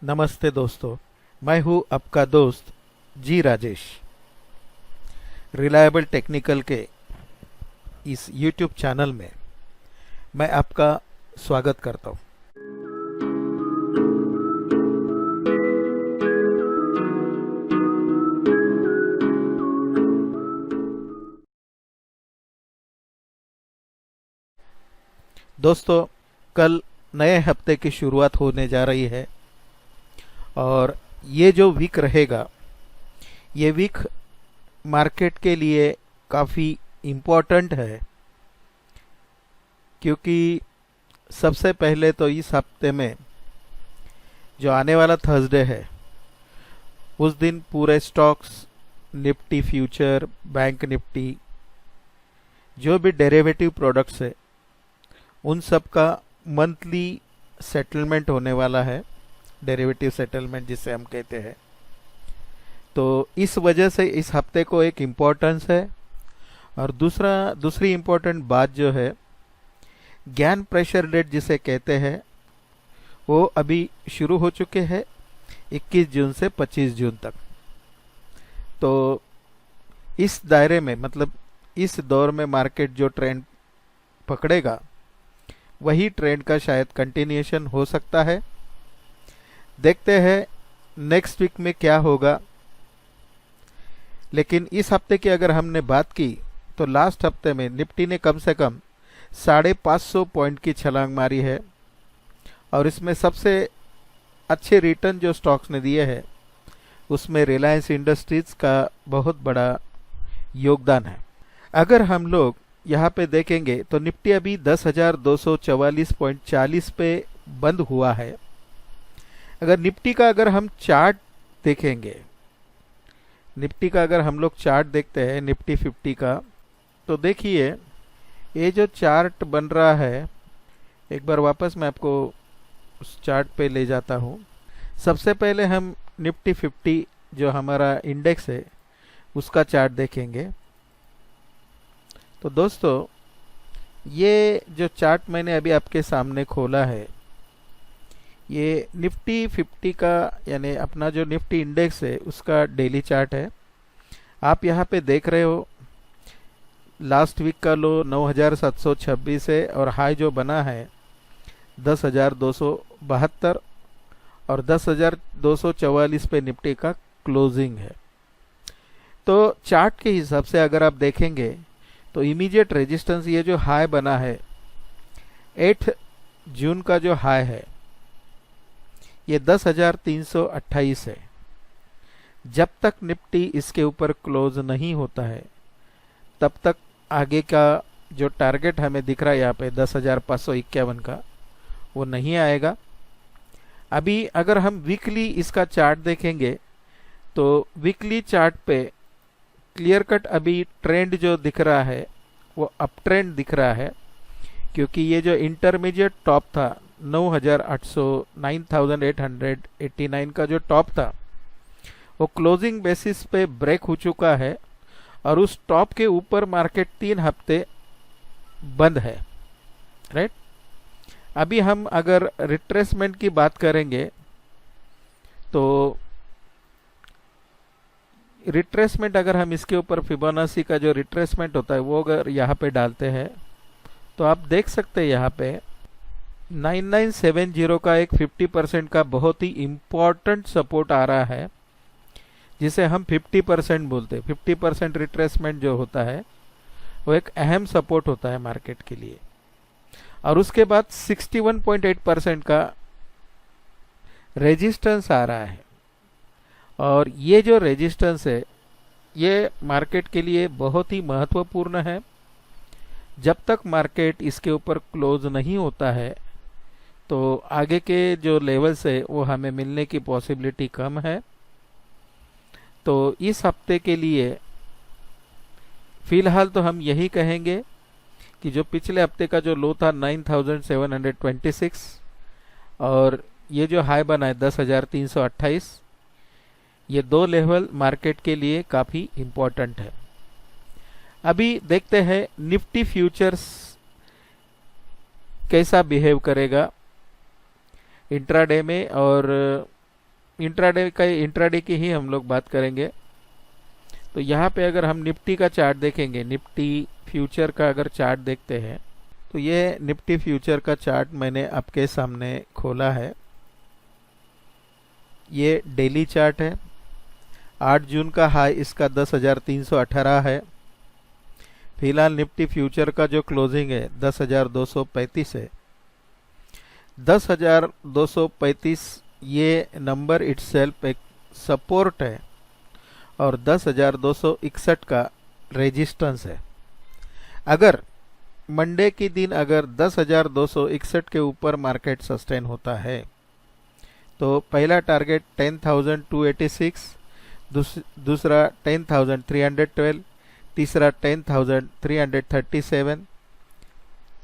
नमस्ते दोस्तों। मैं हूं आपका दोस्त जी राजेश। रिलायबल टेक्निकल के इस यूट्यूब चैनल में मैं आपका स्वागत करता हूं। दोस्तों, कल नए हफ्ते की शुरुआत होने जा रही है और ये जो वीक रहेगा, ये वीक मार्केट के लिए काफ़ी इम्पोर्टेंट है, क्योंकि सबसे पहले तो इस हफ्ते में जो आने वाला थर्सडे है, उस दिन पूरे stocks, Nifty future, bank Nifty, जो भी डेरिवेटिव प्रोडक्ट्स है, उन सब का मंथली सेटलमेंट होने वाला है। डेरिवेटिव सेटलमेंट जिसे हम कहते हैं। तो इस वजह से इस हफ्ते को एक इम्पोर्टेंस है। और दूसरी इम्पोर्टेंट बात जो है, ज्ञान प्रेशर डेट जिसे कहते हैं, वो अभी शुरू हो चुके हैं 21 जून से 25 जून तक। तो इस दायरे में, मतलब इस दौर में मार्केट जो ट्रेंड पकड़ेगा, वही ट्रेंड का शायद कंटिन्यूएशन हो सकता है। देखते हैं नेक्स्ट वीक में क्या होगा। लेकिन इस हफ्ते की अगर हमने बात की, तो लास्ट हफ्ते में निफ्टी ने कम से कम 550 पॉइंट की छलांग मारी है। और इसमें सबसे अच्छे रिटर्न जो स्टॉक्स ने दिए हैं, उसमें रिलायंस इंडस्ट्रीज का बहुत बड़ा योगदान है। अगर हम लोग यहाँ पे देखेंगे तो निफ्टी अभी 10,244.40 पे बंद हुआ है। अगर निफ्टी का अगर हम चार्ट देखेंगे, निफ्टी का अगर हम लोग चार्ट देखते हैं निफ्टी 50 का, तो देखिए ये जो चार्ट बन रहा है, एक बार वापस मैं आपको उस चार्ट पे ले जाता हूँ। सबसे पहले हम निफ्टी 50 जो हमारा इंडेक्स है, उसका चार्ट देखेंगे। तो दोस्तों, ये जो चार्ट मैंने अभी आपके सामने खोला है, ये निफ्टी 50 का, यानी अपना जो निफ्टी इंडेक्स है, उसका डेली चार्ट है। आप यहाँ पे देख रहे हो, लास्ट वीक का लो 9,726 है और हाई जो बना है 10,272 और 10,244 पे निफ्टी का क्लोजिंग है। तो चार्ट के हिसाब से अगर आप देखेंगे तो इमीडिएट रेजिस्टेंस, ये जो हाई बना है 8 जून का जो हाई है, ये 10,328 है। जब तक निफ्टी इसके ऊपर क्लोज नहीं होता है, तब तक आगे का जो टारगेट हमें दिख रहा है यहाँ पे 10,551 का, वो नहीं आएगा। अभी अगर हम वीकली इसका चार्ट देखेंगे, तो वीकली चार्ट पे क्लियर कट अभी ट्रेंड जो दिख रहा है, वो अप ट्रेंड दिख रहा है। क्योंकि ये जो इंटरमीडिएट टॉप था 9,889 का जो टॉप था, वो क्लोजिंग बेसिस पे ब्रेक हो चुका है और उस टॉप के ऊपर मार्केट 3 हफ्ते बंद है, राइट। अभी हम अगर रिट्रेसमेंट की बात करेंगे, तो रिट्रेसमेंट अगर हम इसके ऊपर फिबोनाची का जो रिट्रेसमेंट होता है, वो अगर यहाँ पे डालते हैं, तो आप देख सकते हैं यहाँ पे 9970 का एक 50% का बहुत ही इम्पोर्टेंट सपोर्ट आ रहा है, जिसे हम 50% बोलते हैं। 50% रिट्रेसमेंट जो होता है, वो एक अहम सपोर्ट होता है मार्केट के लिए। और उसके बाद 61.8% का रेजिस्टेंस आ रहा है। और ये जो रेजिस्टेंस है, ये मार्केट के लिए बहुत ही महत्वपूर्ण है। जब तक मार्केट इसके ऊपर क्लोज नहीं होता है, तो आगे के जो लेवल्स है, वो हमें मिलने की पॉसिबिलिटी कम है। तो इस हफ्ते के लिए फिलहाल तो हम यही कहेंगे कि जो पिछले हफ्ते का जो लो था 9,726 और ये जो हाई बना है 10,328, ये दो लेवल मार्केट के लिए काफ़ी इम्पोर्टेंट है। अभी देखते हैं निफ्टी फ्यूचर्स कैसा बिहेव करेगा इंट्राडे में और इंट्राडे की ही हम लोग बात करेंगे। तो यहाँ पे अगर हम निफ्टी का चार्ट देखेंगे, निफ्टी फ्यूचर का अगर चार्ट देखते हैं, तो ये निफ्टी फ्यूचर का चार्ट मैंने आपके सामने खोला है। ये डेली चार्ट है। 8 जून का हाई इसका 10,318 है। फिलहाल निफ्टी फ्यूचर का जो क्लोजिंग है 10,235 है। 10,235 ये नंबर इटसेल्फ एक सपोर्ट है और 10,261 का रेजिस्टेंस है। अगर मंडे के दिन अगर 10,261 के ऊपर मार्केट सस्टेन होता है तो पहला टारगेट 10,286, दूसरा 10,312, तीसरा 10,337,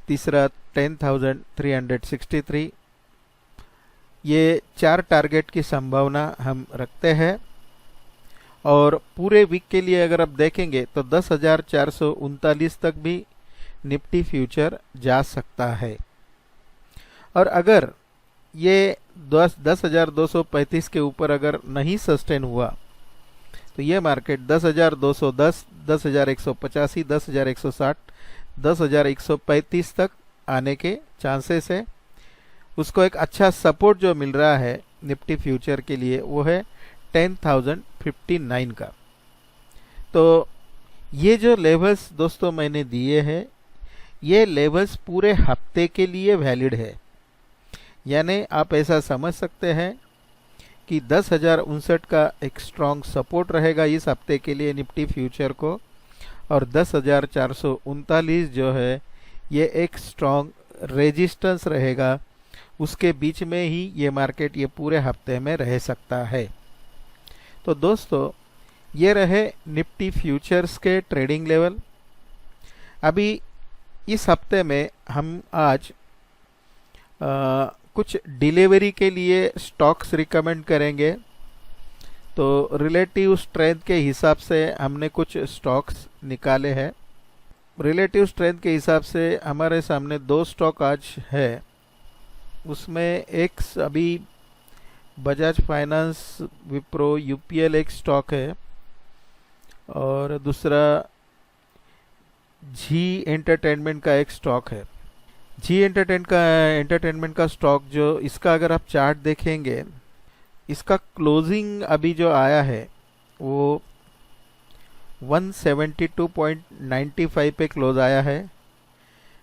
तीसरा 10,363। ये 4 टारगेट की संभावना हम रखते हैं। और पूरे वीक के लिए अगर आप देखेंगे तो 10,439 तक भी निफ्टी फ्यूचर जा सकता है। और अगर ये 10,235 के ऊपर अगर नहीं सस्टेन हुआ तो ये मार्केट 10,210, 10,185, 10,160, 10,135 तक आने के चांसेस है। उसको एक अच्छा सपोर्ट जो मिल रहा है निफ्टी फ्यूचर के लिए वो है 10,059 का। तो ये जो लेवल्स दोस्तों मैंने दिए हैं, ये लेवल्स पूरे हफ्ते के लिए वैलिड है। यानी आप ऐसा समझ सकते हैं कि 10,059 का एक स्ट्रॉन्ग सपोर्ट रहेगा इस हफ्ते के लिए निफ्टी फ्यूचर को, और 10,439 जो है ये एक स्ट्रॉन्ग रेजिस्टेंस रहेगा। उसके बीच में ही ये मार्केट ये पूरे हफ्ते में रह सकता है। तो दोस्तों ये रहे निफ्टी फ्यूचर्स के ट्रेडिंग लेवल। अभी इस हफ्ते में हम आज कुछ डिलीवरी के लिए स्टॉक्स रिकमेंड करेंगे। तो रिलेटिव स्ट्रेंथ के हिसाब से हमने कुछ स्टॉक्स निकाले हैं। रिलेटिव स्ट्रेंथ के हिसाब से हमारे सामने 2 स्टॉक आज है। उसमें एक अभी बजाज फाइनेंस, विप्रो, यूपीएल एक स्टॉक है, और दूसरा जी एंटरटेनमेंट का एक स्टॉक है। जी एंटरटेनमेंट का स्टॉक जो इसका अगर आप चार्ट देखेंगे, इसका क्लोजिंग अभी जो आया है वो 172.95 पे क्लोज आया है।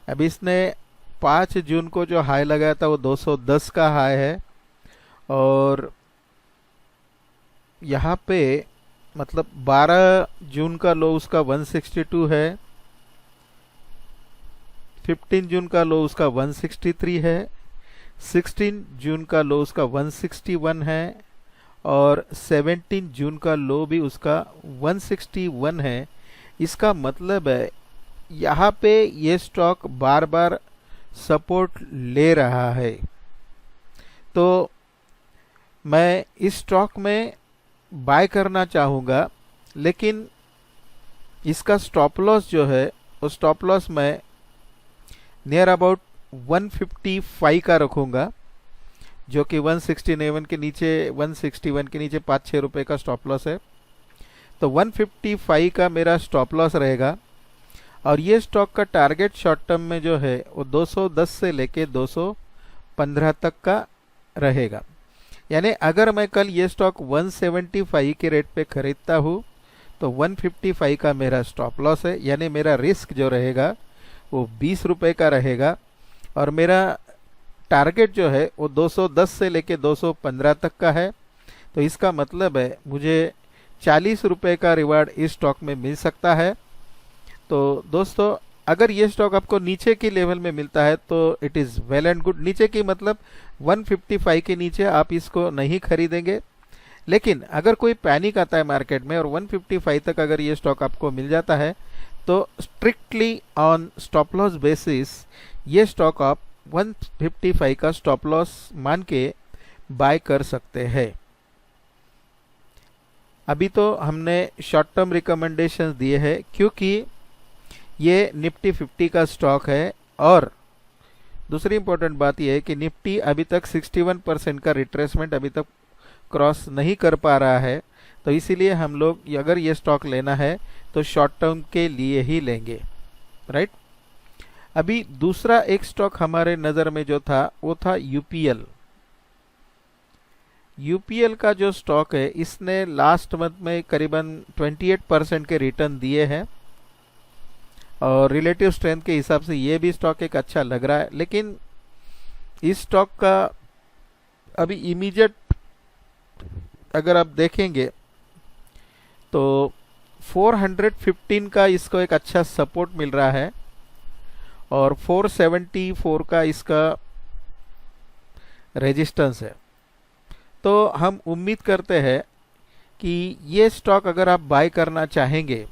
अभी इसने 5 जून को जो हाई लगाया था वो 210 का हाई है, और यहाँ पे मतलब 12 जून का लो उसका 162 है, 15 जून का लो उसका 163 है, 16 जून का लो उसका 161 है, और 17 जून का लो भी उसका 161 है। इसका मतलब है यहाँ पे ये स्टॉक बार बार सपोर्ट ले रहा है। तो मैं इस स्टॉक में बाय करना चाहूँगा, लेकिन इसका स्टॉप लॉस जो है वो स्टॉप लॉस मैं नियर अबाउट 155 का रखूँगा, जो कि 161 के नीचे 161 के नीचे 5-6 रुपए का स्टॉप लॉस है। तो 155 का मेरा स्टॉप लॉस रहेगा। और ये स्टॉक का टारगेट शॉर्ट टर्म में जो है वो 210 से लेके 215 तक का रहेगा। यानी अगर मैं कल ये स्टॉक 175 के रेट पे खरीदता हूँ तो 155 का मेरा स्टॉप लॉस है। यानी मेरा रिस्क जो रहेगा वो 20 रुपए का रहेगा, और मेरा टारगेट जो है वो 210 से लेके 215 तक का है। तो इसका मतलब है मुझे 40 रुपए का रिवार्ड इस स्टॉक में मिल सकता है। तो दोस्तों अगर ये स्टॉक आपको नीचे की लेवल में मिलता है तो it is well and good. नीचे की मतलब 155 के नीचे आप इसको नहीं खरीदेंगे, लेकिन अगर कोई पैनिक आता है मार्केट में और 155 तक अगर ये स्टॉक आपको मिल जाता है तो strictly on stop loss basis ये स्टॉक आप 155 का स्टॉप लॉस मान के बाय कर सकते हैं। अभी तो हमने शॉर्ट टर्म रिकमेंडेशंस दिए हैं क्योंकि ये निफ्टी 50 का स्टॉक है। और दूसरी इंपॉर्टेंट बात यह है कि निफ्टी अभी तक 61% का रिट्रेसमेंट अभी तक क्रॉस नहीं कर पा रहा है, तो इसीलिए हम लोग अगर ये स्टॉक लेना है तो शॉर्ट टर्म के लिए ही लेंगे, राइट। अभी दूसरा एक स्टॉक हमारे नज़र में जो था वो था यूपीएल। यूपीएल का जो स्टॉक है इसने लास्ट मंथ में करीबन 28% के रिटर्न दिए हैं और रिलेटिव स्ट्रेंथ के हिसाब से ये भी स्टॉक एक अच्छा लग रहा है। लेकिन इस स्टॉक का अभी इमीडिएट अगर आप देखेंगे तो 415 का इसको एक अच्छा सपोर्ट मिल रहा है और 474 का इसका रेजिस्टेंस है। तो हम उम्मीद करते हैं कि ये स्टॉक अगर आप बाय करना चाहेंगे,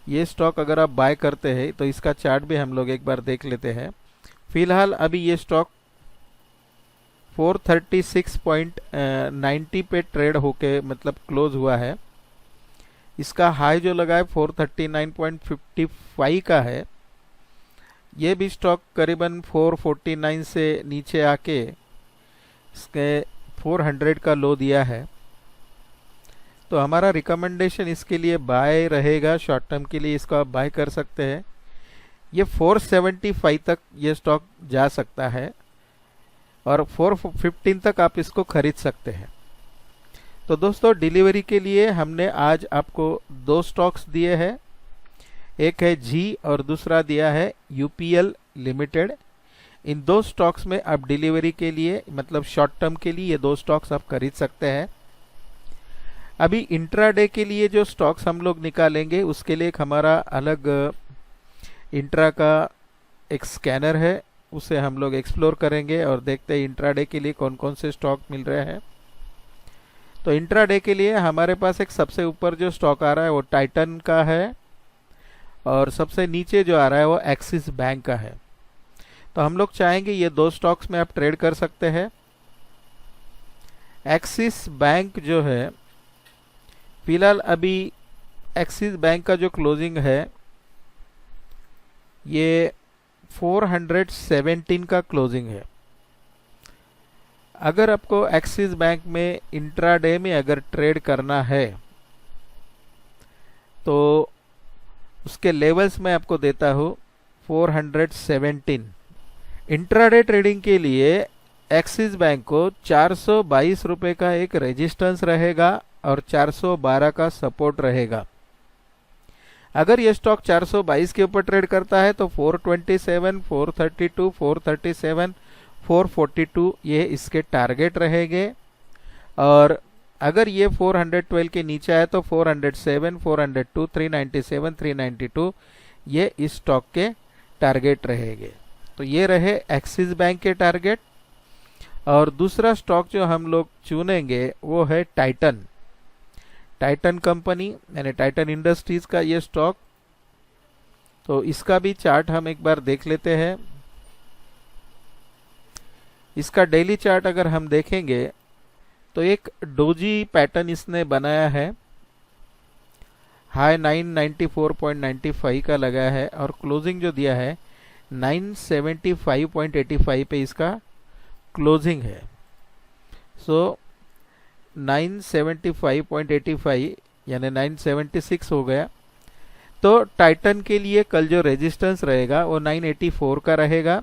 ये स्टॉक अगर आप बाय करते हैं तो इसका चार्ट भी हम लोग एक बार देख लेते हैं। फिलहाल अभी ये स्टॉक 436.90 पे ट्रेड होके मतलब क्लोज हुआ है। इसका हाई जो लगा है 439.55 का है। ये भी स्टॉक करीबन 449 से नीचे आके इसके 400 का लो दिया है। तो हमारा रिकमेंडेशन इसके लिए बाय रहेगा, शॉर्ट टर्म के लिए इसको आप बाय कर सकते हैं। ये 475 तक ये स्टॉक जा सकता है और 415 तक आप इसको खरीद सकते हैं। तो दोस्तों डिलीवरी के लिए हमने आज आपको दो स्टॉक्स दिए हैं, एक है जी और दूसरा दिया है यूपीएल लिमिटेड। इन दो स्टॉक्स में आप डिलीवरी के लिए मतलब शॉर्ट टर्म के लिए ये दो स्टॉक्स आप खरीद सकते हैं। अभी इंट्राडे के लिए जो स्टॉक्स हम लोग निकालेंगे उसके लिए एक हमारा अलग इंट्रा का एक स्कैनर है, उसे हम लोग एक्सप्लोर करेंगे और देखते हैं इंट्राडे के लिए कौन कौन से स्टॉक मिल रहे हैं। तो इंट्राडे के लिए हमारे पास एक सबसे ऊपर जो स्टॉक आ रहा है वो टाइटन का है और सबसे नीचे जो आ रहा है वो एक्सिस बैंक का है। तो हम लोग चाहेंगे ये दो स्टॉक्स में आप ट्रेड कर सकते हैं। एक्सिस बैंक जो है फिलहाल अभी एक्सिस बैंक का जो क्लोजिंग है ये 417 का क्लोजिंग है। अगर आपको एक्सिस बैंक में इंट्राडे में अगर ट्रेड करना है तो उसके लेवल्स मैं आपको देता हूँ 417। इंट्राडे ट्रेडिंग के लिए एक्सिस बैंक को 422 रुपये का एक रेजिस्टेंस रहेगा और 412 का सपोर्ट रहेगा। अगर ये स्टॉक 422 के ऊपर ट्रेड करता है तो 427, 432, 437, 442 ये इसके टारगेट रहेंगे और अगर ये 412 के नीचे आए तो 407, 402, 397, 392 ये इस स्टॉक के टारगेट रहेंगे। तो ये रहे एक्सिस बैंक के टारगेट। और दूसरा स्टॉक जो हम लोग चुनेंगे वो है टाइटन। टाइटन कंपनी यानी टाइटन इंडस्ट्रीज का ये स्टॉक। तो इसका भी चार्ट हम एक बार देख लेते हैं। इसका डेली चार्ट अगर हम देखेंगे तो एक डोजी पैटर्न इसने बनाया है। हाई 994.95 का लगा है और क्लोजिंग जो दिया है 975.85 पे इसका क्लोजिंग है। सो 975.85 यानी 976 हो गया। तो टाइटन के लिए कल जो रेजिस्टेंस रहेगा वो 984 का रहेगा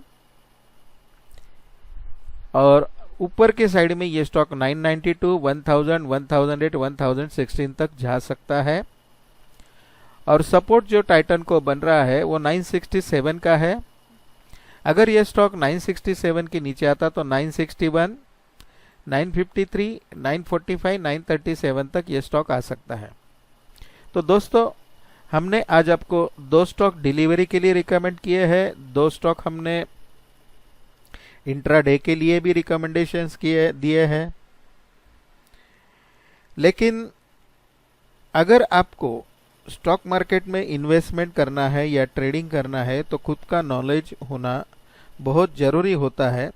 और ऊपर के साइड में ये स्टॉक 992, 1000, 1008, 1016 तक जा सकता है। और सपोर्ट जो टाइटन को बन रहा है वो 967 का है। अगर ये स्टॉक 967 के नीचे आता तो 961, 953, 945, 937 तक ये स्टॉक आ सकता है। तो दोस्तों हमने आज आपको दो स्टॉक डिलीवरी के लिए रिकमेंड किए हैं, दो स्टॉक हमने इंट्राडे के लिए भी रिकमेंडेशंस दिए हैं। लेकिन अगर आपको स्टॉक मार्केट में इन्वेस्टमेंट करना है या ट्रेडिंग करना है तो खुद का नॉलेज होना बहुत ज़रूरी होता है।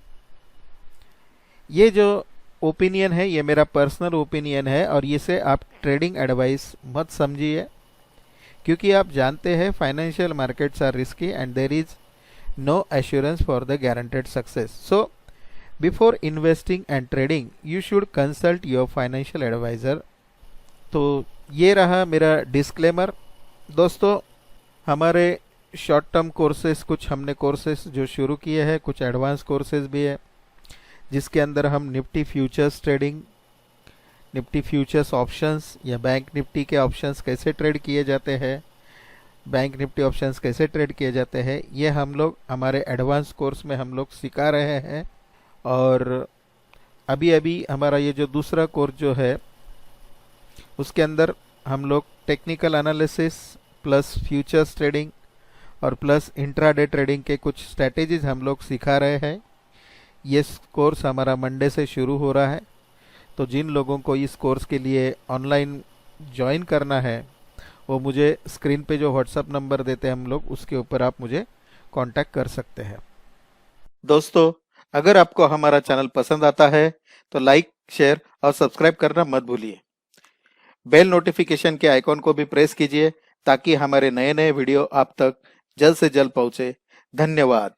ये जो ओपिनियन है ये मेरा पर्सनल ओपिनियन है और इसे आप ट्रेडिंग एडवाइस मत समझिए, क्योंकि आप जानते हैं financial markets are risky and there is no assurance for the guaranteed success. So before investing and trading you should consult your financial advisor. तो ये रहा मेरा डिस्क्लेमर। दोस्तों, हमारे शॉर्ट टर्म कोर्सेज, कुछ हमने कोर्सेज जो शुरू किए हैं, कुछ एडवांस कोर्सेज भी है, जिसके अंदर हम Nifty futures trading, Nifty futures options या बैंक निफ्टी के ऑप्शंस कैसे ट्रेड किए जाते हैं, बैंक निफ्टी ऑप्शंस कैसे ट्रेड किए जाते हैं, ये हम लोग हमारे एडवांस कोर्स में हम लोग सिखा रहे हैं। और अभी अभी हमारा ये जो दूसरा कोर्स जो है, उसके अंदर हम लोग technical analysis plus futures trading और प्लस इंट्राडे ट्रेडिंग के कुछ स्ट्रैटेजीज हम लोग सिखा रहे हैं। ये कोर्स हमारा मंडे से शुरू हो रहा है। तो जिन लोगों को इस कोर्स के लिए ऑनलाइन ज्वाइन करना है, वो मुझे स्क्रीन पे जो व्हाट्सअप नंबर देते हैं हम लोग, उसके ऊपर आप मुझे कांटेक्ट कर सकते हैं। दोस्तों, अगर आपको हमारा चैनल पसंद आता है तो लाइक, शेयर और सब्सक्राइब करना मत भूलिए। बेल नोटिफिकेशन के आइकॉन को भी प्रेस कीजिए ताकि हमारे नए नए वीडियो आप तक जल्द से जल्द पहुंचे। धन्यवाद।